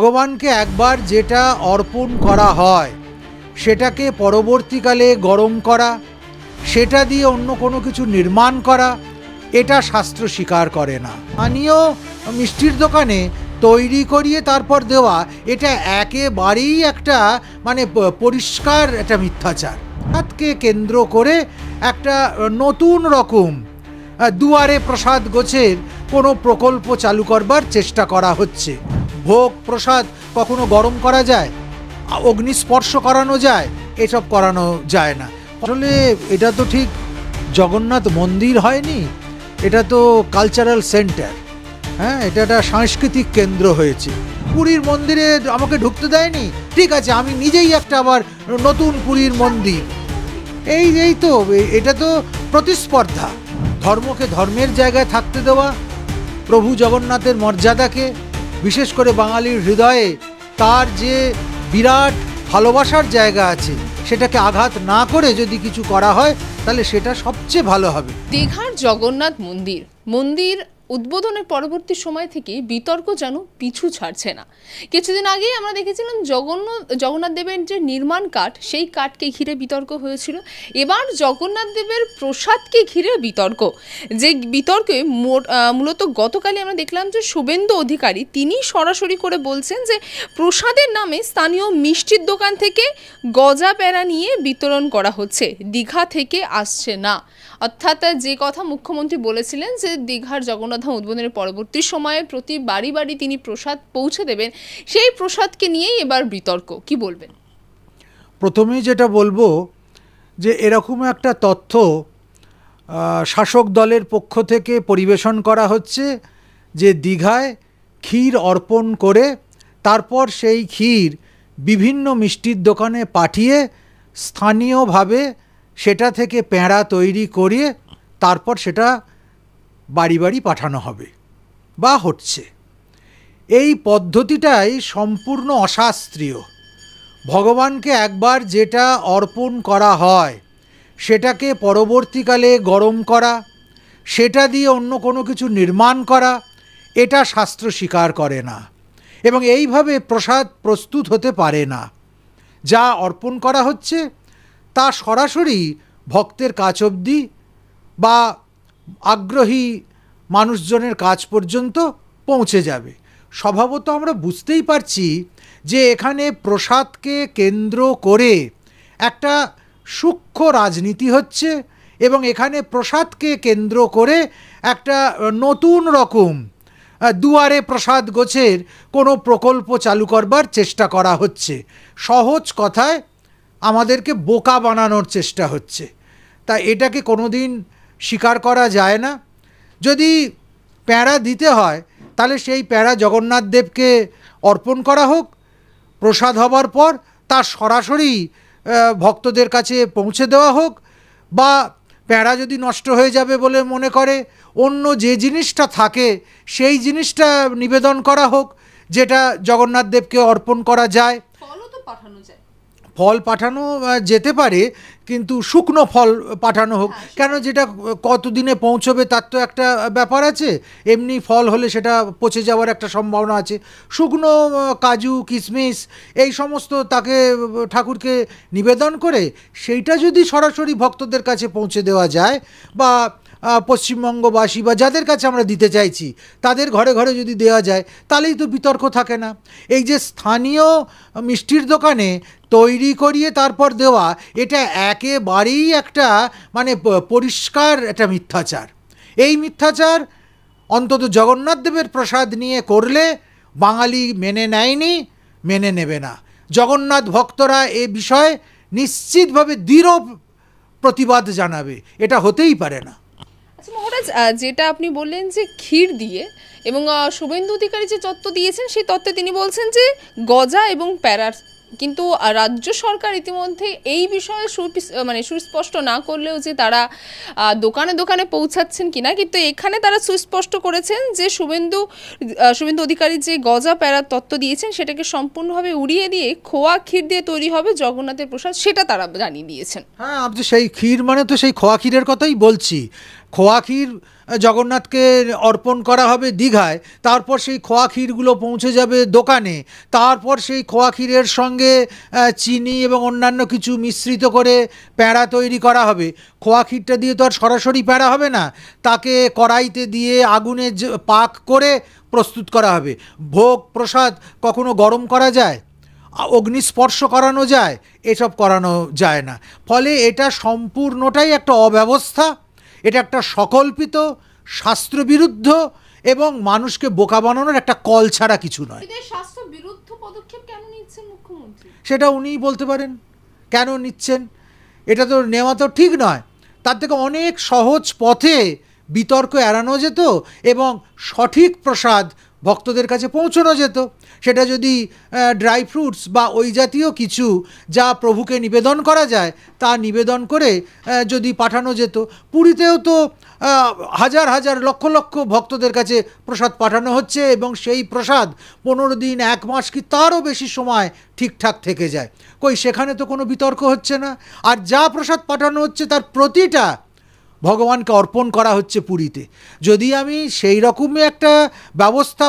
ভগবানকে একবার যেটা অর্পণ করা হয় সেটাকে পরবর্তীকালে গরম করা, সেটা দিয়ে অন্য কোনো কিছু নির্মাণ করা, এটা শাস্ত্র স্বীকার করে না। স্থানীয় মিষ্টির দোকানে তৈরি করিয়ে তারপর দেওয়া, এটা একেবারেই একটা পরিষ্কার একটা মিথ্যাচার। হাতকে কেন্দ্র করে একটা নতুন রকম দুয়ারে প্রসাদ গোছের কোনো প্রকল্প চালু করবার চেষ্টা করা হচ্ছে। ভোগ প্রসাদ কখনো গরম করা যায়, অগ্নিস্পর্শ করানো যায়, এসব করানো যায় না। আসলে এটা তো ঠিক জগন্নাথ মন্দির হয়নি, এটা তো কালচারাল সেন্টার। হ্যাঁ, এটা একটা সাংস্কৃতিক কেন্দ্র হয়েছে। পুরীর মন্দিরে আমাকে ঢুকতে দেয়নি, ঠিক আছে, আমি নিজেই একটা আবার নতুন পুরীর মন্দির। এই তো এটা তো প্রতিস্পর্ধা। ধর্মকে ধর্মের জায়গায় থাকতে দেওয়া, প্রভু জগন্নাথের মর্যাদাকে, বিশেষ করে বাঙালির হৃদয়ে তার যে বিরাট ভালোবাসার জায়গা আছে, সেটাকে আঘাত না করে যদি কিছু করা হয় তাহলে সেটা সবচেয়ে ভালো হবে। দীঘার জগন্নাথ মন্দির উদ্বোধনের পরবর্তী সময় থেকে বিতর্ক যেন পিছু ছাড়ছে না। কিছুদিন আগেই আমরা দেখেছিলাম জগন্নাথ দেবের যে নির্মাণ কাঠ, সেই কাঠকে ঘিরে বিতর্ক হয়েছিল। এবার জগন্নাথ দেবের প্রসাদকে ঘিরে বিতর্ক, যে বিতর্কে মূলত গতকালই আমরা দেখলাম যে শুভেন্দু অধিকারী তিনি সরাসরি করে বলছেন যে প্রসাদের নামে স্থানীয় মিষ্টির দোকান থেকে গজা প্যারা নিয়ে বিতরণ করা হচ্ছে, দীঘা থেকে আসছে না। অর্থাৎ যে কথা মুখ্যমন্ত্রী বলেছিলেন যে দীঘার জগন্নাথ উদ্বোধনের পরবর্তী সময়ে প্রতি বাড়ি বাড়ি তিনি প্রসাদ পৌঁছে দেবেন, সেই প্রসাদকে নিয়েই এবার বিতর্ক। কি বলবেন? প্রথমেই যেটা বলবো যে এরকম একটা তথ্য শাসক দলের পক্ষ থেকে পরিবেশন করা হচ্ছে যে দীঘায় ক্ষীর অর্পণ করে তারপর সেই ক্ষীর বিভিন্ন মিষ্টির দোকানে পাঠিয়ে স্থানীয়ভাবে সেটা থেকে প্যাঁড়া তৈরি করিয়ে তারপর সেটা বাড়ি বাড়ি পাঠানো হবে বা হচ্ছে। এই পদ্ধতিটাই সম্পূর্ণ অশাস্ত্রীয়। ভগবানকে একবার যেটা অর্পণ করা হয় সেটাকে পরবর্তীকালে গরম করা, সেটা দিয়ে অন্য কোনো কিছু নির্মাণ করা, এটা শাস্ত্র স্বীকার করে না এবং এইভাবে প্রসাদ প্রস্তুত হতে পারে না। যা অর্পণ করা হচ্ছে তা সরাসরি ভক্তের কাছ অবধি বা আগ্রহী মানুষজনের কাছ পর্যন্ত পৌঁছে যাবে। স্বভাবত আমরা বুঝতেই পারছি যে এখানে প্রসাদকে কেন্দ্র করে একটা সূক্ষ্ম রাজনীতি হচ্ছে এবং এখানে প্রসাদকে কেন্দ্র করে একটা নতুন রকম দুয়ারে প্রসাদ গোছের কোনো প্রকল্প চালু করবার চেষ্টা করা হচ্ছে। সহজ কথায় আমাদেরকে বোকা বানানোর চেষ্টা হচ্ছে। তা এটাকে কোনোদিন স্বীকার করা যায় না। যদি প্যাঁড়া দিতে হয় তাহলে সেই প্যাঁড়া জগন্নাথ দেবকে অর্পণ করা হোক, প্রসাদ হবার পর তা সরাসরি ভক্তদের কাছে পৌঁছে দেওয়া হোক, বা প্যাঁড়া যদি নষ্ট হয়ে যাবে বলে মনে করে অন্য যে জিনিসটা থাকে সেই জিনিসটা নিবেদন করা হোক, যেটা জগন্নাথ দেবকে অর্পণ করা যায়। ফল পাঠানো যেতে পারে, কিন্তু শুকনো ফল পাঠানো হোক কেন, যেটা কতদিনে পৌঁছবে তার তো একটা ব্যাপার আছে। এমনি ফল হলে সেটা পচে যাওয়ার একটা সম্ভাবনা আছে। শুকনো কাজু কিশমিশ এই সমস্ত তাকে ঠাকুরকে নিবেদন করে সেইটা যদি সরাসরি ভক্তদের কাছে পৌঁছে দেওয়া যায়, বা পশ্চিমবঙ্গবাসী বা যাদের কাছে আমরা দিতে চাইছি তাদের ঘরে ঘরে যদি দেওয়া যায়, তাহলেই তো বিতর্ক থাকে না। এই যে স্থানীয় মিষ্টির দোকানে তৈরি করিয়ে তারপর দেওয়া, এটা একেবারেই একটা পরিষ্কার একটা মিথ্যাচার। এই মিথ্যাচার অন্তত জগন্নাথ দেবের প্রসাদ নিয়ে করলে বাঙালি মেনে নেয়নি, মেনে নেবে না। জগন্নাথ ভক্তরা এ বিষয়ে নিশ্চিতভাবে দৃঢ় প্রতিবাদ জানাবে। এটা হতেই পারে না। আচ্ছা মহারাজ, যেটা আপনি বললেন যে ক্ষীর দিয়ে, এবং শুভেন্দু অধিকারী যে তত্ত্ব দিয়েছেন সেই তত্ত্বে তিনি বলছেন যে গজা এবং প্যারার, কিন্তু রাজ্য সরকার ইতিমধ্যে এই বিষয়ে সুস্পষ্ট না করলেও যে তারা দোকানে দোকানে পৌঁছাচ্ছেন কিনা, কিন্তু এখানে তারা সুস্পষ্ট করেছেন যে শুভেন্দু অধিকারী যে গজা প্যারার তত্ত্ব দিয়েছেন সেটাকে সম্পূর্ণভাবে উড়িয়ে দিয়ে খোয়া ক্ষীর দিয়ে তৈরি হবে জগন্নাথের প্রসাদ, সেটা তারা জানিয়ে দিয়েছেন। হ্যাঁ, আপনি সেই ক্ষীর তো সেই খোয়া ক্ষীরের কথাই বলছি। খোয়া ক্ষীর জগন্নাথকে অর্পণ করা হবে দীঘায়, তারপর সেই খোয়া ক্ষীরগুলো পৌঁছে যাবে দোকানে, তারপর সেই খোয়া ক্ষীরের সঙ্গে চিনি এবং অন্যান্য কিছু মিশ্রিত করে প্যাঁড়া তৈরি করা হবে। খোয়া ক্ষীরটা দিয়ে তো আর সরাসরি প্যাঁড়া হবে না, তাকে কড়াইতে দিয়ে আগুনে পাক করে প্রস্তুত করা হবে। ভোগ প্রসাদ কখনো গরম করা যায়, অগ্নিস্পর্শ করানো যায়, এসব করানো যায় না। ফলে এটা সম্পূর্ণটাই একটা অব্যবস্থা, এটা একটা সকল্পিত, শাস্ত্রবিরুদ্ধ এবং মানুষকে বোকা বানানোর একটা কল ছাড়া কিছু নয়। শাস্ত্র বিরুদ্ধ পদক্ষেপ কেন নিচ্ছেন মুখ্যমন্ত্রী? সেটা উনিই বলতে পারেন কেন নিচ্ছেন। এটা তো নেওয়া তো ঠিক নয়। তার থেকে অনেক সহজ পথে বিতর্ক এড়ানো যেত এবং সঠিক প্রসাদ ভক্তদের কাছে পৌঁছানো যেত। সেটা যদি ড্রাই ফ্রুটস বা ওই জাতীয় কিছু যা প্রভুকে নিবেদন করা যায় তা নিবেদন করে যদি পাঠানো যেত। পুরীতেও তো হাজার হাজার লক্ষ লক্ষ ভক্তদের কাছে প্রসাদ পাঠানো হচ্ছে এবং সেই প্রসাদ 15 দিন, 1 মাস কি তারও বেশি সময় ঠিকঠাক থেকে যায়। কই সেখানে তো কোনো বিতর্ক হচ্ছে না। আর যা প্রসাদ পাঠানো হচ্ছে তার প্রতিটা ভগবানকে অর্পণ করা হচ্ছে পুরীতে। যদি আমি সেই রকমই একটা ব্যবস্থা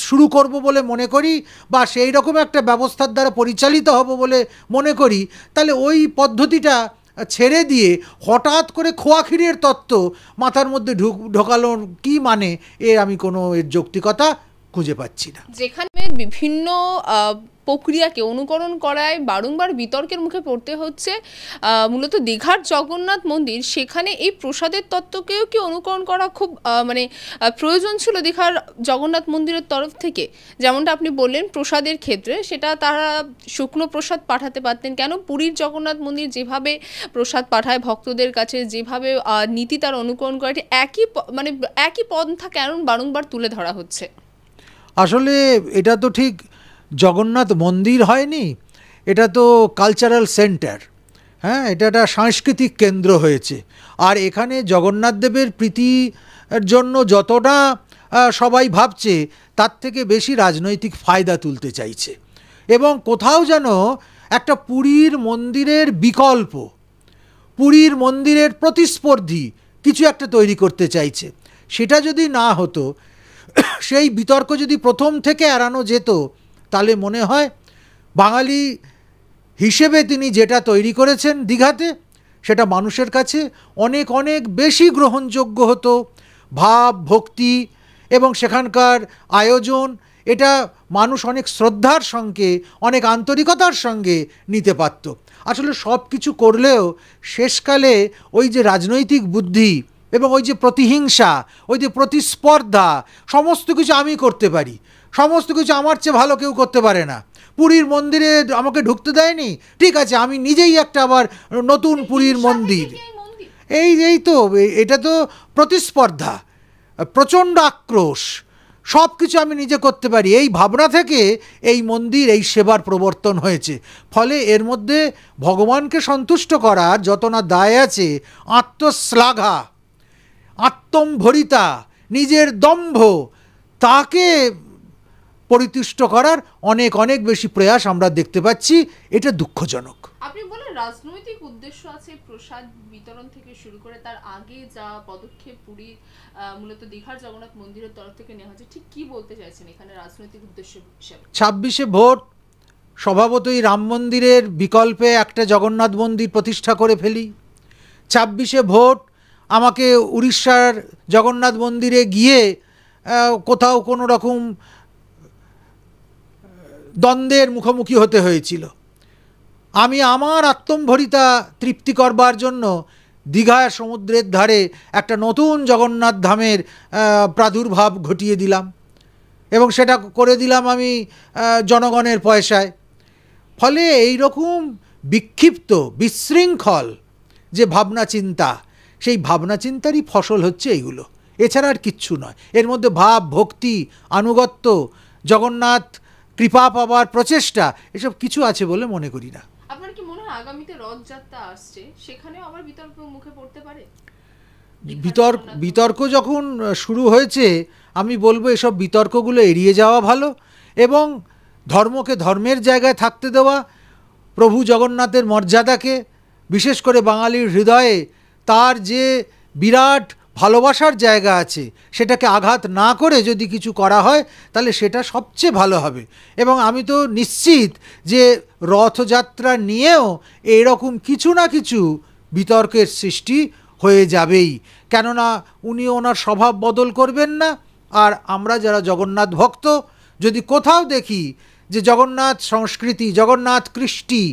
শুরু করব বলে মনে করি বা সেই রকম একটা ব্যবস্থার দ্বারা পরিচালিত হব বলে মনে করি, তাহলে ওই পদ্ধতিটা ছেড়ে দিয়ে হঠাৎ করে খোয়া ক্ষীরের তত্ত্ব মাথার মধ্যে ঢোকানোর কি মানে, আমি কোনো এর যৌক্তিকতা খুঁজে পাচ্ছি না। যেখানে বিভিন্ন প্রক্রিয়াকে অনুকরণ করায় বারংবার বিতর্কের মুখে পড়তে হচ্ছে মূলত দীঘার জগন্নাথ মন্দির, সেখানে এই প্রসাদের তত্ত্বকেও কি অনুকরণ করা খুব প্রয়োজন ছিল দীঘার জগন্নাথ মন্দিরের তরফ থেকে? যেমনটা আপনি বললেন প্রসাদের ক্ষেত্রে সেটা তারা শুকনো প্রসাদ পাঠাতে পারতেন, কেন পুরীর জগন্নাথ মন্দির যেভাবে প্রসাদ পাঠায় ভক্তদের কাছে, যেভাবে নীতি তার অনুকরণ করে, একই পন্থা কেন বারংবার তুলে ধরা হচ্ছে? আসলে এটা তো ঠিক জগন্নাথ মন্দির হয়নি, এটা তো কালচারাল সেন্টার। হ্যাঁ, এটা একটা সাংস্কৃতিক কেন্দ্র হয়েছে। আর এখানে জগন্নাথ দেবের প্রীতির জন্য যতটা সবাই ভাবছে তার থেকে বেশি রাজনৈতিক ফায়দা তুলতে চাইছে এবং কোথাও যেন একটা পুরীর মন্দিরের বিকল্প, পুরীর মন্দিরের প্রতিস্পর্ধী কিছু একটা তৈরি করতে চাইছে। সেটা যদি না হতো, সেই বিতর্ক যদি প্রথম থেকে এড়ানো যেত, তাহলে মনে হয় বাঙালি হিসেবে তিনি যেটা তৈরি করেছেন দীঘাতে সেটা মানুষের কাছে অনেক অনেক বেশি গ্রহণযোগ্য হতো। ভাব, ভক্তি এবং সেখানকার আয়োজন, এটা মানুষ অনেক শ্রদ্ধার সঙ্গে, অনেক আন্তরিকতার সঙ্গে নিতে পারত। আসলে সব কিছু করলেও শেষকালে ওই যে রাজনৈতিক বুদ্ধি এবং ওই যে প্রতিহিংসা, ওই যে প্রতিস্পর্ধা, সমস্ত কিছু আমি করতে পারি, সমস্ত কিছু আমার চেয়ে ভালো কেউ করতে পারে না, পুরীর মন্দিরে আমাকে ঢুকতে দেয়নি, ঠিক আছে আমি নিজেই একটা আবার নতুন পুরীর মন্দির। এই তো এটা তো প্রতিস্পর্ধা, প্রচণ্ড আক্রোশ, সব কিছু আমি নিজে করতে পারি, এই ভাবনা থেকে এই মন্দির, এই সেবার প্রবর্তন হয়েছে। ফলে এর মধ্যে ভগবানকে সন্তুষ্ট করার যত না দায় আছে, আত্মশ্লাঘা, আত্মম্ভরিতা, নিজের দম্ভ, তাকে পরিতুষ্ট করার অনেক অনেক বেশি প্রয়াস আমরা দেখতে পাচ্ছি। এটা দুঃখজনক। আপনি বলেন রাজনৈতিক উদ্দেশ্য আছে প্রসাদ বিতরণ থেকে শুরু করে, তার আগে যা পদক্ষেপ পুরী মূলত দীঘার জগন্নাথ মন্দিরের তরফ থেকে নেওয়া হচ্ছে, ঠিক কি বলতে চাইছেন এখানে রাজনৈতিক উদ্দেশ্য হিসেবে? 26শে ভোট স্বভাবতই রাম মন্দিরের বিকল্পে একটা জগন্নাথ মন্দির প্রতিষ্ঠা করে ফেলি। 26শে ভোট আমাকে উড়িষ্যার জগন্নাথ মন্দিরে গিয়ে কোথাও কোনো রকম দ্বন্দ্বের মুখোমুখি হতে হয়েছিল। আমি আমার আত্মম্ভরিতা তৃপ্তি করবার জন্য দীঘার সমুদ্রের ধারে একটা নতুন জগন্নাথ ধামের প্রাদুর্ভাব ঘটিয়ে দিলাম এবং সেটা করে দিলাম আমি জনগণের পয়সায়। ফলে এই রকম বিক্ষিপ্ত, বিশৃঙ্খল যে ভাবনা চিন্তা, সেই ভাবনা চিন্তারই ফসল হচ্ছে এইগুলো, এছাড়া আর কিচ্ছু নয়। এর মধ্যে ভাব, ভক্তি, আনুগত্য, জগন্নাথ কৃপা পাবার প্রচেষ্টা, এসব কিছু আছে বলে মনে করি না। আপনার কি মনে হয় আগামীতে রথযাত্রা আসছে, সেখানেও আবার বিতর্ক মুখে পড়তে পারে? বিতর্ক যখন শুরু হয়েছে, আমি বলবো এসব বিতর্কগুলো এড়িয়ে যাওয়া ভালো এবং ধর্মকে ধর্মের জায়গায় থাকতে দেওয়া, প্রভু জগন্নাথের মর্যাদাকে, বিশেষ করে বাঙালির হৃদয়ে তার যে বিরাট ভালোবাসার জায়গা আছে, সেটাকে আঘাত না করে যদি কিছু করা হয় তাহলে সেটা সবচেয়ে ভালো হবে। এবং আমি তো নিশ্চিত যে রথযাত্রা নিয়েও এরকম কিছু না কিছু বিতর্কের সৃষ্টি হয়ে যাবেই, কেননা উনি ওনার স্বভাব বদল করবেন না। আর আমরা যারা জগন্নাথ ভক্ত যদি কোথাও দেখি যে জগন্নাথ সংস্কৃতি, জগন্নাথ কৃষ্টি,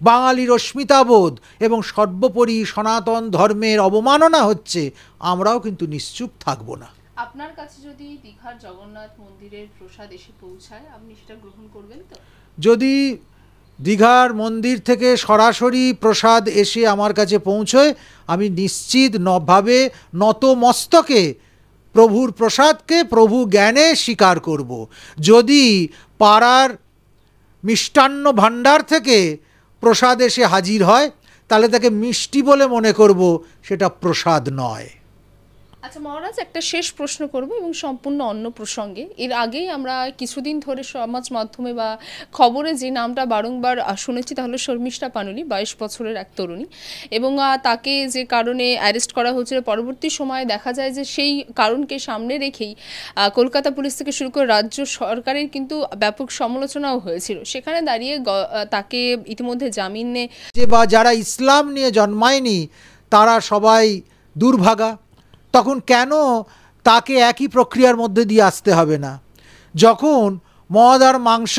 বাঙালির অস্মিতাবোধ এবং সর্বোপরি সনাতন ধর্মের অবমাননা হচ্ছে, আমরাও কিন্তু নিশ্চুপ থাকবো না। আপনার কাছে যদি দীঘার জগন্নাথ মন্দিরের প্রসাদ এসে পৌঁছায়, আপনি সেটা গ্রহণ করবেন তো? যদি দীঘার মন্দির থেকে সরাসরি প্রসাদ এসে আমার কাছে পৌঁছয়, আমি নিশ্চিতভাবে নতমস্তকে প্রভুর প্রসাদকে প্রভু জ্ঞানে স্বীকার করব। যদি পাড়ার মিষ্টান্ন ভাণ্ডার থেকে প্রসাদ এসে হাজির হয় তাহলে তাকে মিষ্টি বলে মনে করব, সেটা প্রসাদ নয়। আচ্ছা মহারাজ, একটা শেষ প্রশ্ন করব এবং সম্পূর্ণ অন্য প্রসঙ্গে। এর আগেই আমরা কিছুদিন ধরে সমাজ মাধ্যমে বা খবরে যে নামটা বারংবার শুনেছি তা হলো শর্মিষ্ঠা পানুলি, 22 বছরের এক তরুণী, এবং তাকে যে কারণে অ্যারেস্ট করা হয়েছিল, পরবর্তী সময়ে দেখা যায় যে সেই কারণকে সামনে রেখেই কলকাতা পুলিশ থেকে শুরু করে রাজ্য সরকারের কিন্তু ব্যাপক সমালোচনাও হয়েছিল। সেখানে দাঁড়িয়ে তাকে ইতিমধ্যে জামিনে যে বা যারা ইসলাম নিয়ে জন্মায়নি তারা সবাই দুর্ভাগা, তখন কেন তাকে একই প্রক্রিয়ার মধ্যে দিয়ে আসতে হবে না? যখন মদ আর মাংস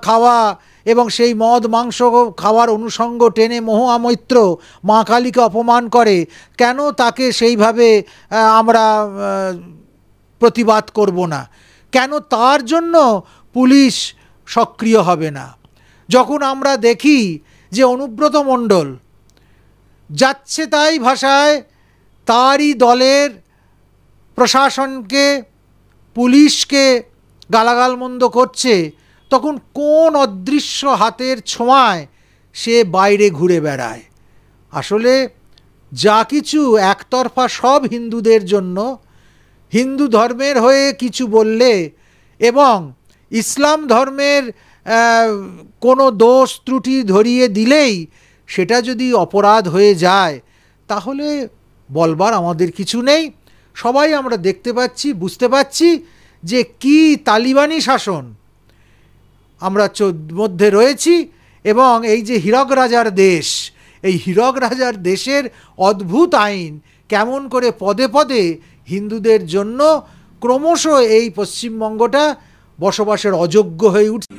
খাওয়া এবং সেই মদ মাংস খাওয়ার অনুষঙ্গ টেনে মহামৈত্র মা কালীকে অপমান করে, কেন তাকে সেইভাবে আমরা প্রতিবাদ করব না? কেন তার জন্য পুলিশ সক্রিয় হবে না? যখন আমরা দেখি যে অনুব্রত মণ্ডল যাচ্ছে তাই ভাষায় তারই দলের প্রশাসনকে, পুলিশকে গালাগালমন্দ করছে, তখন কোন অদৃশ্য হাতের ছোঁয়ায় সে বাইরে ঘুরে বেড়ায়? আসলে যা কিছু একতরফা সব হিন্দুদের জন্য, হিন্দু ধর্মের হয়ে কিছু বললে এবং ইসলাম ধর্মের কোনো দোষ ত্রুটি ধরিয়ে দিলেই সেটা যদি অপরাধ হয়ে যায় তাহলে বলবার আমাদের কিছু নেই। সবাই আমরা দেখতে পাচ্ছি, বুঝতে পাচ্ছি যে কি তালিবানি শাসন আমরা মধ্যে রয়েছি। এবং এই যে হীরক রাজার দেশ, এই হীরক রাজার দেশের অদ্ভুত আইন কেমন করে পদে পদে হিন্দুদের জন্য ক্রমশ এই পশ্চিমবঙ্গটা বসবাসের অযোগ্য হয়ে উঠছে।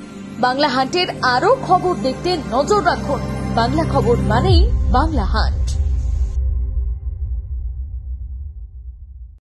বাংলা হান্টের আরো খবর দেখতে নজর রাখুন। বাংলা খবর মানেই বাংলা হান্ট।